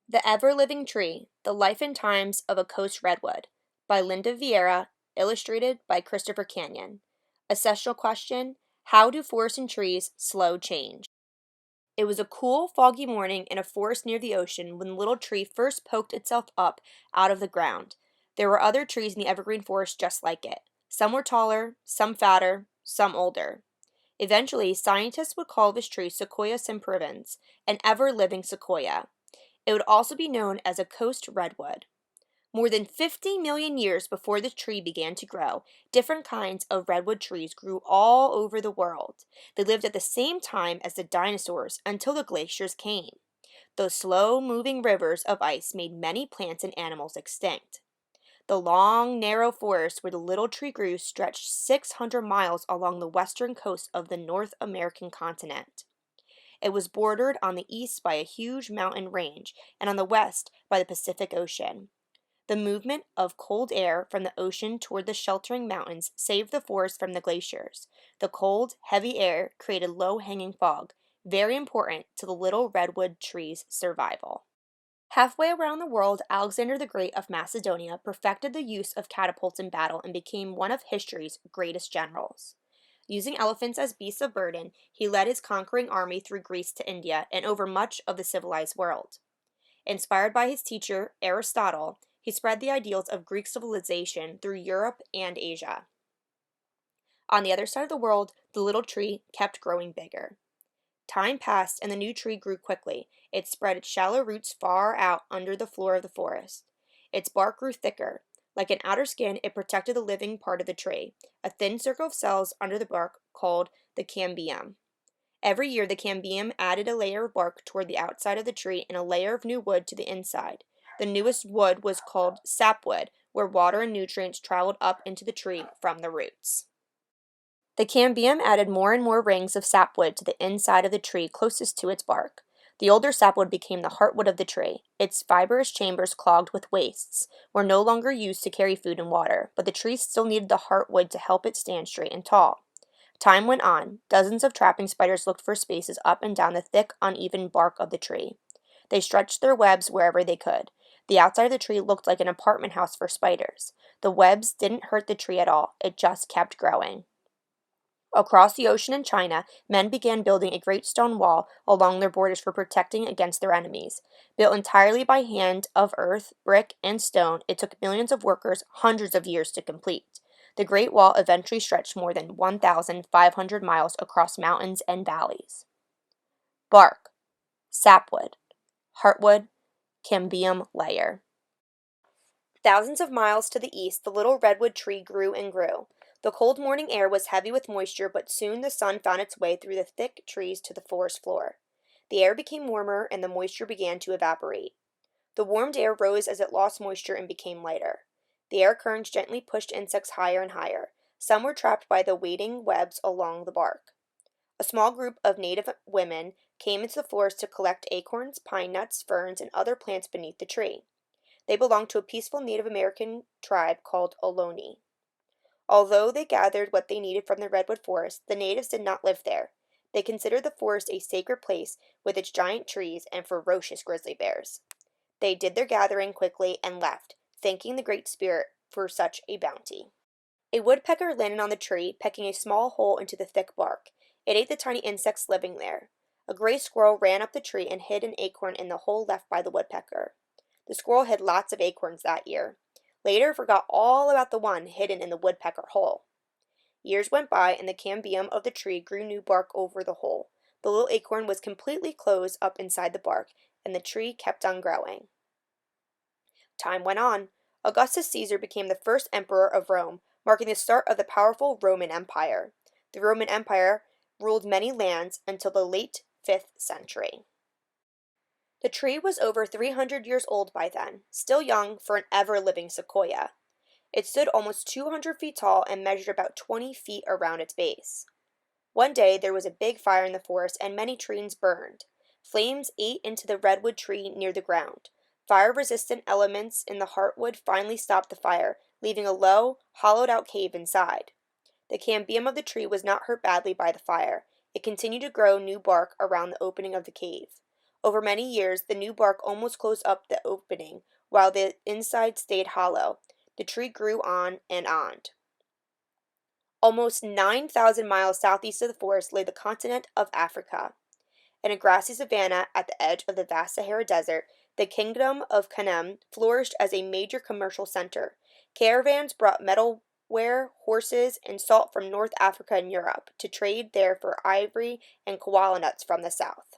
The Ever-Living Tree, The Life and Times of a Coast Redwood by Linda Vieira, illustrated by Christopher Canyon. Essential question, how do forests and trees slow change? It was a cool, foggy morning in a forest near the ocean when the little tree first poked itself up out of the ground. There were other trees in the evergreen forest just like it. Some were taller, some fatter, some older. Eventually, scientists would call this tree Sequoia sempervirens, an ever-living sequoia. It would also be known as a coast redwood. More than 50 million years before the tree began to grow, different kinds of redwood trees grew all over the world. They lived at the same time as the dinosaurs until the glaciers came. Those slow-moving rivers of ice made many plants and animals extinct. The long, narrow forest where the little tree grew stretched 600 miles along the western coast of the North American continent. It was bordered on the east by a huge mountain range and on the west by the Pacific Ocean. The movement of cold air from the ocean toward the sheltering mountains saved the forest from the glaciers. The cold, heavy air created low-hanging fog, very important to the little redwood tree's survival. Halfway around the world, Alexander the Great of Macedonia perfected the use of catapults in battle and became one of history's greatest generals. Using elephants as beasts of burden, he led his conquering army through Greece to India and over much of the civilized world. Inspired by his teacher, Aristotle, he spread the ideals of Greek civilization through Europe and Asia. On the other side of the world, the little tree kept growing bigger. Time passed and the new tree grew quickly. It spread its shallow roots far out under the floor of the forest. Its bark grew thicker. Like an outer skin, it protected the living part of the tree, a thin circle of cells under the bark called the cambium. Every year, the cambium added a layer of bark toward the outside of the tree and a layer of new wood to the inside. The newest wood was called sapwood, where water and nutrients traveled up into the tree from the roots. The cambium added more and more rings of sapwood to the inside of the tree closest to its bark. The older sapwood became the heartwood of the tree. Its fibrous chambers clogged with wastes were no longer used to carry food and water, but the tree still needed the heartwood to help it stand straight and tall. Time went on. Dozens of trapping spiders looked for spaces up and down the thick, uneven bark of the tree. They stretched their webs wherever they could. The outside of the tree looked like an apartment house for spiders. The webs didn't hurt the tree at all. It just kept growing. Across the ocean in China, men began building a great stone wall along their borders for protecting against their enemies. Built entirely by hand of earth, brick, and stone, it took millions of workers hundreds of years to complete. The Great Wall eventually stretched more than 1,500 miles across mountains and valleys. Bark, sapwood, heartwood, cambium layer. Thousands of miles to the east, the little redwood tree grew and grew. The cold morning air was heavy with moisture, but soon the sun found its way through the thick trees to the forest floor. The air became warmer, and the moisture began to evaporate. The warmed air rose as it lost moisture and became lighter. The air currents gently pushed insects higher and higher. Some were trapped by the waiting webs along the bark. A small group of native women came into the forest to collect acorns, pine nuts, ferns, and other plants beneath the tree. They belonged to a peaceful Native American tribe called Ohlone. Although they gathered what they needed from the redwood forest, the natives did not live there. They considered the forest a sacred place with its giant trees and ferocious grizzly bears. They did their gathering quickly and left, thanking the Great Spirit for such a bounty. A woodpecker landed on the tree, pecking a small hole into the thick bark. It ate the tiny insects living there. A gray squirrel ran up the tree and hid an acorn in the hole left by the woodpecker. The squirrel had lots of acorns that year. Later, it forgot all about the one hidden in the woodpecker hole. Years went by, and the cambium of the tree grew new bark over the hole. The little acorn was completely closed up inside the bark, and the tree kept on growing. Time went on. Augustus Caesar became the first emperor of Rome, marking the start of the powerful Roman Empire. The Roman Empire ruled many lands until the late 5th century. The tree was over 300 years old by then, still young for an ever-living sequoia. It stood almost 200 feet tall and measured about 20 feet around its base. One day there was a big fire in the forest and many trees burned. Flames ate into the redwood tree near the ground. Fire-resistant elements in the heartwood finally stopped the fire, leaving a low, hollowed-out cave inside. The cambium of the tree was not hurt badly by the fire. It continued to grow new bark around the opening of the cave. Over many years, the new bark almost closed up the opening, while the inside stayed hollow. The tree grew on and on. Almost 9,000 miles southeast of the forest lay the continent of Africa. In a grassy savanna at the edge of the vast Sahara Desert, the kingdom of Kanem flourished as a major commercial center. Caravans brought metalware, horses, and salt from North Africa and Europe to trade there for ivory and koala nuts from the south.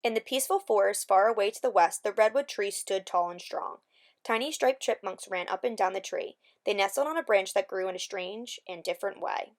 In the peaceful forest far away to the west, the redwood tree stood tall and strong. Tiny striped chipmunks ran up and down the tree. They nestled on a branch that grew in a strange and different way.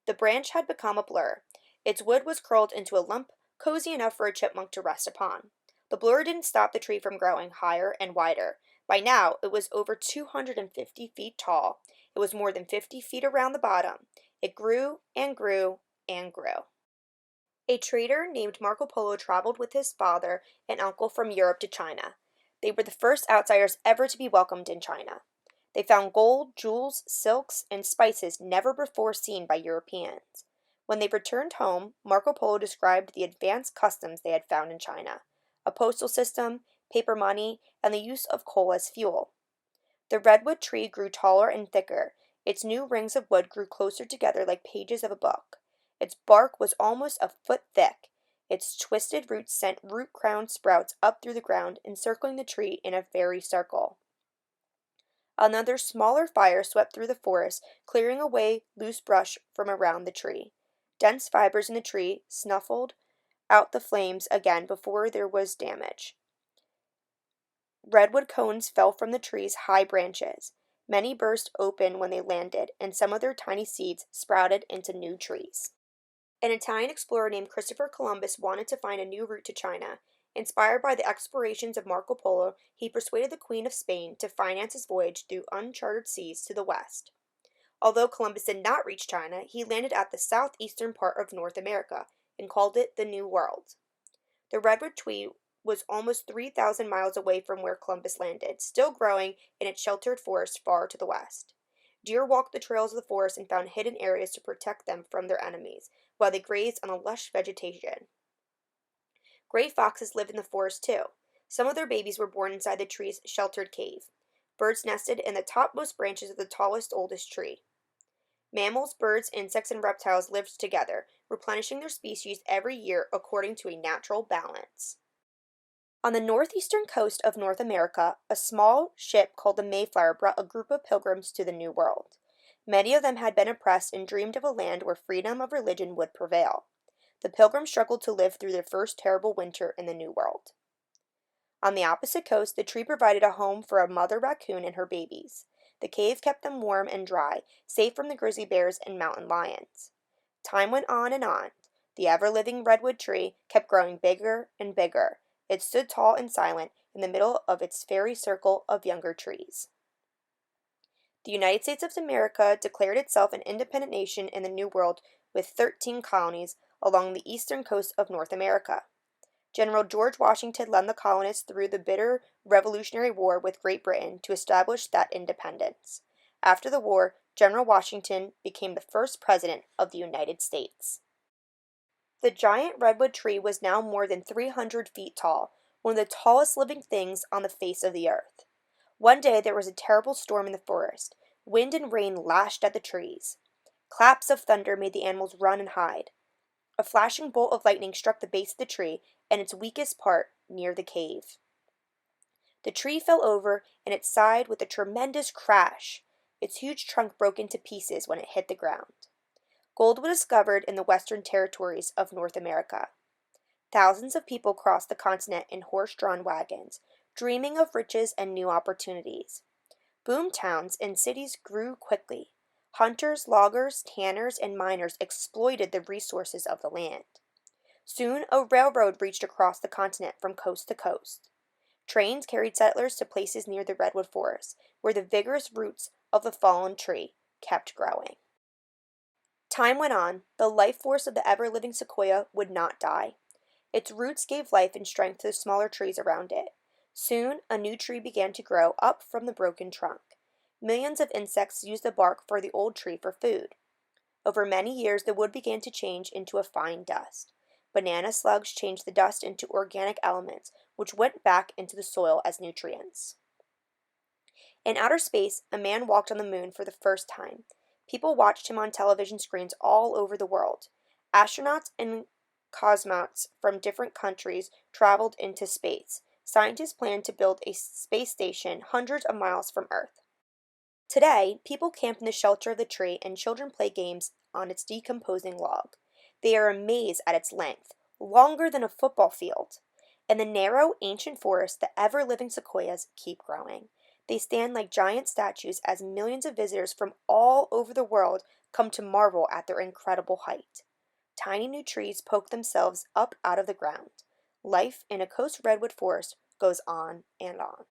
The branch had become a blur. Its wood was curled into a lump, cozy enough for a chipmunk to rest upon. The blur didn't stop the tree from growing higher and wider. By now, it was over 250 feet tall. It was more than 50 feet around the bottom. It grew and grew and grew. A trader named Marco Polo traveled with his father and uncle from Europe to China. They were the first outsiders ever to be welcomed in China. They found gold, jewels, silks, and spices never before seen by Europeans. When they returned home, Marco Polo described the advanced customs they had found in China: a postal system, paper money, and the use of coal as fuel. The redwood tree grew taller and thicker. Its new rings of wood grew closer together like pages of a book. Its bark was almost a foot thick. Its twisted roots sent root-crowned sprouts up through the ground, encircling the tree in a fairy circle. Another smaller fire swept through the forest, clearing away loose brush from around the tree. Dense fibers in the tree snuffled out the flames again before there was damage. Redwood cones fell from the tree's high branches. Many burst open when they landed, and some of their tiny seeds sprouted into new trees. An Italian explorer named Christopher Columbus wanted to find a new route to China. Inspired by the explorations of Marco Polo, he persuaded the Queen of Spain to finance his voyage through uncharted seas to the west. Although Columbus did not reach China, he landed at the southeastern part of North America and called it the New World. The redwood tree was almost 3,000 miles away from where Columbus landed, still growing in its sheltered forest far to the west. Deer walked the trails of the forest and found hidden areas to protect them from their enemies, while they grazed on a lush vegetation. Gray foxes lived in the forest too. Some of their babies were born inside the tree's sheltered cave. Birds nested in the topmost branches of the tallest, oldest tree. Mammals, birds, insects, and reptiles lived together, replenishing their species every year according to a natural balance. On the northeastern coast of North America, a small ship called the Mayflower brought a group of pilgrims to the New World. Many of them had been oppressed and dreamed of a land where freedom of religion would prevail. The pilgrims struggled to live through their first terrible winter in the New World. On the opposite coast, the tree provided a home for a mother raccoon and her babies. The cave kept them warm and dry, safe from the grizzly bears and mountain lions. Time went on and on. The ever-living redwood tree kept growing bigger and bigger. It stood tall and silent in the middle of its fairy circle of younger trees. The United States of America declared itself an independent nation in the New World with 13 colonies along the eastern coast of North America. General George Washington led the colonists through the bitter Revolutionary War with Great Britain to establish that independence. After the war, General Washington became the first president of the United States. The giant redwood tree was now more than 300 feet tall, one of the tallest living things on the face of the earth. One day there was a terrible storm in the forest. Wind and rain lashed at the trees. Claps of thunder made the animals run and hide. A flashing bolt of lightning struck the base of the tree and its weakest part near the cave. The tree fell over and it sighed with a tremendous crash. Its huge trunk broke into pieces when it hit the ground. Gold was discovered in the western territories of North America. Thousands of people crossed the continent in horse-drawn wagons, dreaming of riches and new opportunities. Boom towns and cities grew quickly. Hunters, loggers, tanners, and miners exploited the resources of the land. Soon, a railroad reached across the continent from coast to coast. Trains carried settlers to places near the redwood forest, where the vigorous roots of the fallen tree kept growing. Time went on. The life force of the ever-living sequoia would not die. Its roots gave life and strength to the smaller trees around it. Soon, a new tree began to grow up from the broken trunk. Millions of insects used the bark for the old tree for food. Over many years, the wood began to change into a fine dust. Banana slugs change the dust into organic elements, which went back into the soil as nutrients. In outer space, a man walked on the moon for the first time. People watched him on television screens all over the world. Astronauts and cosmonauts from different countries traveled into space. Scientists plan to build a space station hundreds of miles from Earth. Today, people camp in the shelter of the tree and children play games on its decomposing log. They are amazed at its length, longer than a football field. In the narrow, ancient forest, the ever living sequoias keep growing. They stand like giant statues as millions of visitors from all over the world come to marvel at their incredible height. Tiny new trees poke themselves up out of the ground. Life in a coast redwood forest goes on and on.